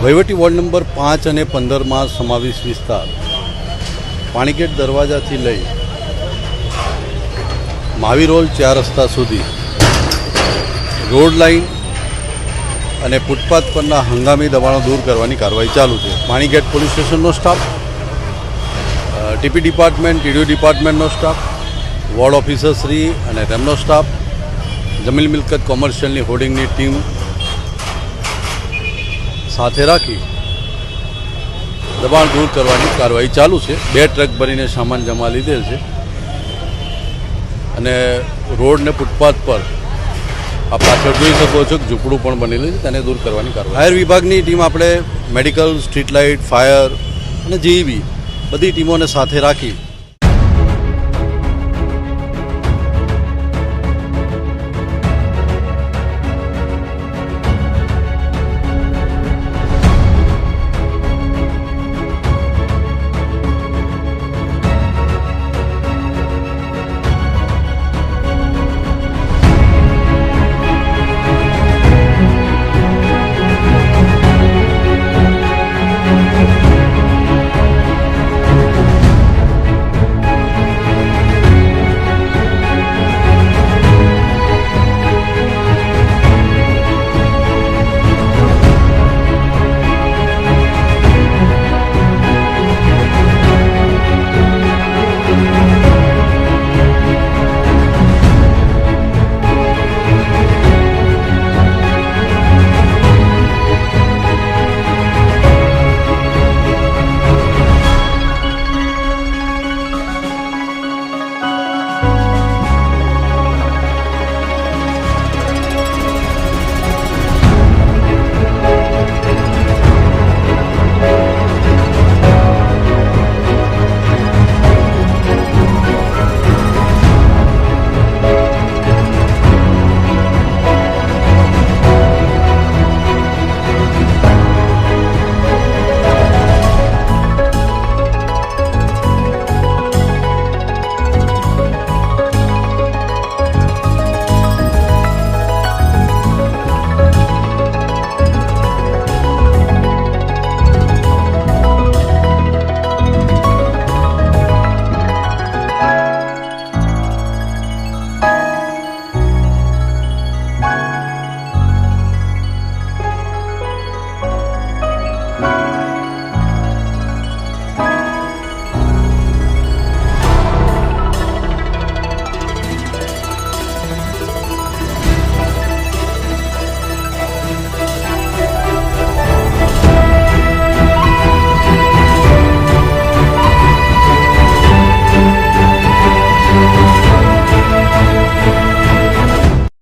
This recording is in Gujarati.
વહીવટી વોર્ડ નંબર 5 અને 15માં સમાવેશ વિસ્તાર પાણીગેટ દરવાજાથી લઈ મહાવીર રોડ 4 રસ્તા સુધી રોડ લાઇન અને ફૂટપાથ પરના હંગામી દબાણો દૂર કરવાની કાર્યવાહી ચાલુ છે. પાણીગેટ પોલીસ સ્ટેશનનો સ્ટાફ, ટીપી ડિપાર્ટમેન્ટ, ટીડીઓ ડિપાર્ટમેન્ટનો સ્ટાફ, વોર્ડ ઓફિસર શ્રી અને તેમનો સ્ટાફ, જમીન મિલકત કોમર્શિયલની હોર્ડિંગની ટીમ સાથે રાખી દબાણ દૂર કરવાની કાર્યવાહી ચાલુ છે. 2 ટ્રક ભરીને સામાન જમા લીધેલ છે અને રોડ ને ફૂટપાથ પર આ પાછળ જોઈ શકો છો કે ઝૂંપડું પણ બનેલું છે, તેને દૂર કરવાની કાર્યવાહી. ફાયર વિભાગની ટીમ આપણે મેડિકલ, સ્ટ્રીટ લાઇટ, ફાયર અને જીઈબી બધી ટીમોને સાથે રાખી